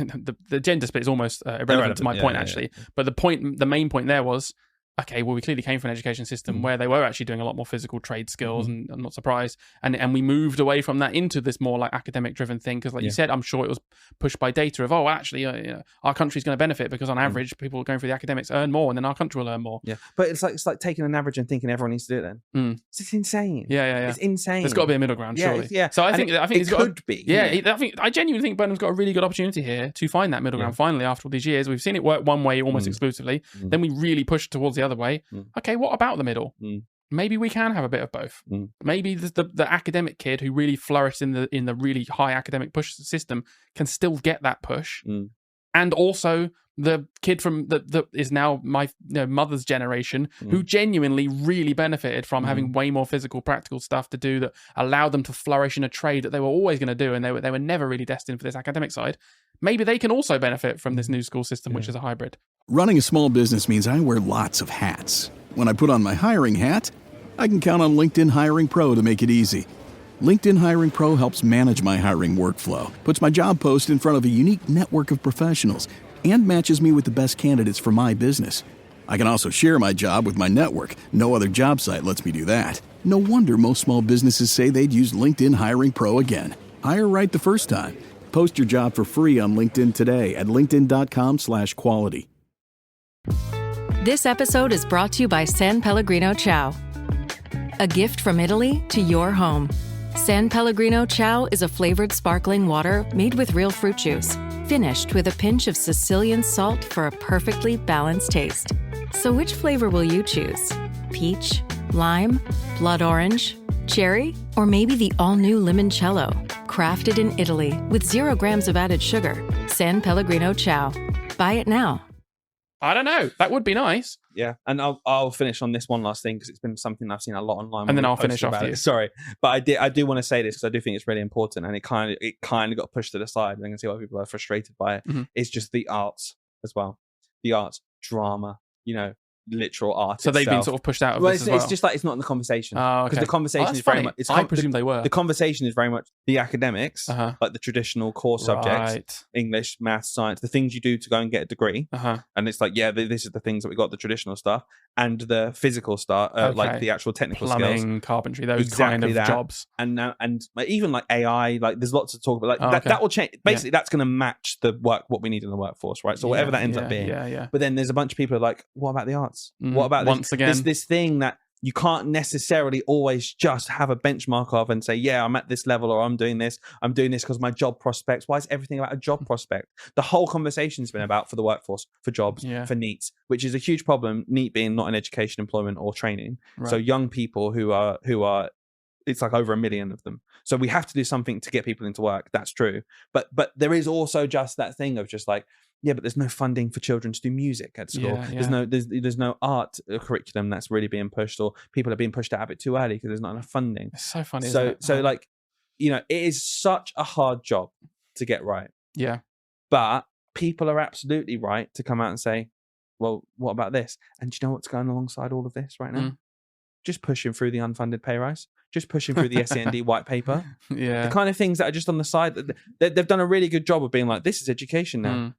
the gender split is almost irrelevant to my point actually, but the main point there was, okay, well, we clearly came from an education system where they were actually doing a lot more physical trade skills, and I'm not surprised. And we moved away from that into this more like academic driven thing, because like you said, I'm sure it was pushed by data of, actually, our country's going to benefit because on average, people going through the academics earn more, and then our country will earn more. Yeah, but it's like taking an average and thinking everyone needs to do it then. It's insane. Yeah. It's insane. There's got to be a middle ground, surely. Yeah. So I think it could be. Yeah, I genuinely think Burnham's got a really good opportunity here to find that middle ground finally after all these years. We've seen it work one way almost exclusively. Then we really pushed towards the other way. Okay, what about the middle? Maybe we can have a bit of both. Maybe the academic kid who really flourished in the really high academic push system can still get that push, and also the kid from that is now my mother's generation who genuinely really benefited from having way more physical, practical stuff to do that allowed them to flourish in a trade that they were always going to do, and they were never really destined for this academic side. Maybe they can also benefit from this new school system, which is a hybrid. Running a small business means I wear lots of hats. When I put on my hiring hat, I can count on LinkedIn Hiring Pro to make it easy. LinkedIn Hiring Pro helps manage my hiring workflow, puts my job post in front of a unique network of professionals, and matches me with the best candidates for my business. I can also share my job with my network. No other job site lets me do that. No wonder most small businesses say they'd use LinkedIn Hiring Pro again. Hire right the first time. Post your job for free on LinkedIn today at linkedin.com/quality. This episode is brought to you by San Pellegrino Ciao. A gift from Italy to your home. San Pellegrino Ciao is a flavored sparkling water made with real fruit juice, finished with a pinch of Sicilian salt for a perfectly balanced taste. So which flavor will you choose? Peach, lime, blood orange, cherry, or maybe the all-new limoncello? Crafted in Italy with 0 grams of added sugar. San Pellegrino Ciao. Buy it now. I don't know. That would be nice. Yeah, and I'll finish on this one last thing because it's been something I've seen a lot online. And then I'll finish off you. Sorry, but I do want to say this because I do think it's really important, and it kind of got pushed to the side. I can see why people are frustrated by it. It's just the arts as well, the arts, drama, literal art. So they've been sort of pushed out of this as well. It's just like it's not in the conversation. Oh, okay. Because the conversation is funny. very much. I presume they were. The conversation is very much the academics, like the traditional core subjects, English, maths, science, the things you do to go and get a degree. And it's like, this is the things that we got, the traditional stuff, and the physical stuff, like the actual technical plumbing, skills, carpentry, those kind of jobs. And even like AI, like there's lots to talk about. Like that will change. Basically, that's going to match what we need in the workforce, right? So whatever that ends up being. But then there's a bunch of people who are like, what about the arts? What about once again this thing that you can't necessarily always just have a benchmark of and say, I'm at this level, or I'm doing this because my job prospects. Why is everything about a job prospect? The whole conversation's been about for the workforce, for jobs, for NEETs, which is a huge problem. NEET being not in education, employment, or training. So young people who are it's like over 1 million of them. So we have to do something to get people into work. That's true. But there is also just that thing of just like, Yeah, but there's no funding for children to do music at school. Yeah. There's no art curriculum that's really being pushed, or people are being pushed out a bit too early because there's not enough funding. It's so funny. So isn't it? like, it is such a hard job to get right. Yeah. But people are absolutely right to come out and say, well, what about this? And do you know what's going alongside all of this right now? Just pushing through the unfunded pay rise, just pushing through the SEND white paper. Yeah. The kind of things that are just on the side. They've done a really good job of being like, this is education now.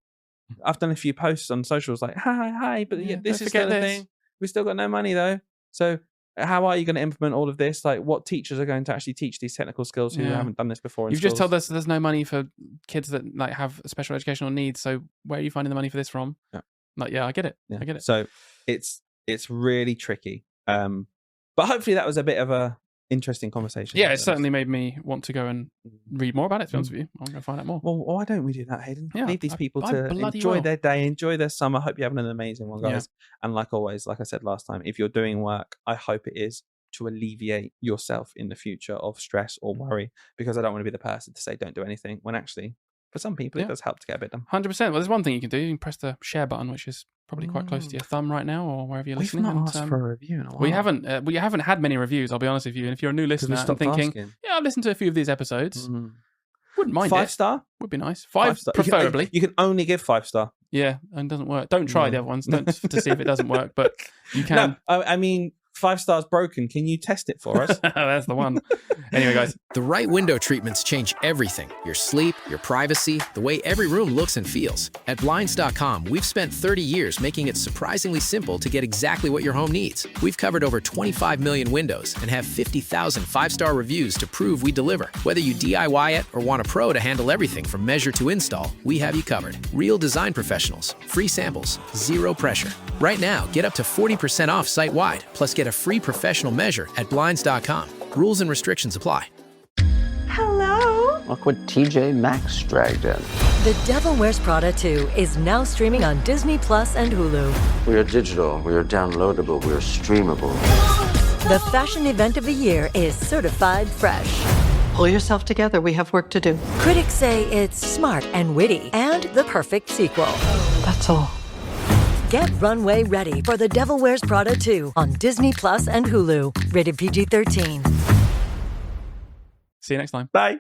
I've done a few posts on socials like, hi, but this is still a thing. We've still got no money though. So how are you going to implement all of this? Like, what teachers are going to actually teach these technical skills who haven't done this before? You've just told us there's no money for kids that like have special educational needs. So where are you finding the money for this from? Yeah. Like, I get it. I get it. So it's really tricky. But hopefully that was a bit of a interesting conversation. Yeah, it certainly made me want to go and read more about it, to be honest with you. I'm going to find out more. Well, why don't we do that, Hayden? Yeah, Leave these people I to bloody enjoy will. their day, enjoy their summer. Hope you're having an amazing one, guys. And like always, like I said last time, if you're doing work, I hope it is to alleviate yourself in the future of stress or worry, because I don't want to be the person to say don't do anything when actually, for some people, it does help to get a bit done. 100%. Well, there's one thing you can do. You can press the share button, which is probably quite close to your thumb right now, or wherever you're listening. We've not asked for a review in a while. We haven't had many reviews, I'll be honest with you. And if you're a new listener and thinking, I've listened to a few of these episodes, wouldn't mind 5-star? Would be nice. 5 5-star. preferably. You can only give 5-star. Yeah, and it doesn't work. Don't try the other ones. Don't to see if it doesn't work, but you can. No, I mean, 5 stars broken. Can you test it for us? That's the one. Anyway, guys. The right window treatments change everything. Your sleep, your privacy, the way every room looks and feels. At Blinds.com, we've spent 30 years making it surprisingly simple to get exactly what your home needs. We've covered over 25 million windows and have 50,000 5-star reviews to prove we deliver. Whether you DIY it or want a pro to handle everything from measure to install, we have you covered. Real design professionals, free samples, zero pressure. Right now, get up to 40% off site-wide, plus get a free professional measure at Blinds.com. Rules and restrictions apply. Hello. Look what TJ Maxx dragged in. The Devil Wears Prada 2 is now streaming on Disney Plus and Hulu. We are digital, we are downloadable, we are streamable. The fashion event of the year is certified fresh. Pull yourself together, we have work to do. Critics say it's smart and witty and the perfect sequel. That's all. Get runway ready for The Devil Wears Prada 2 on Disney Plus and Hulu. Rated PG-13. See you next time. Bye.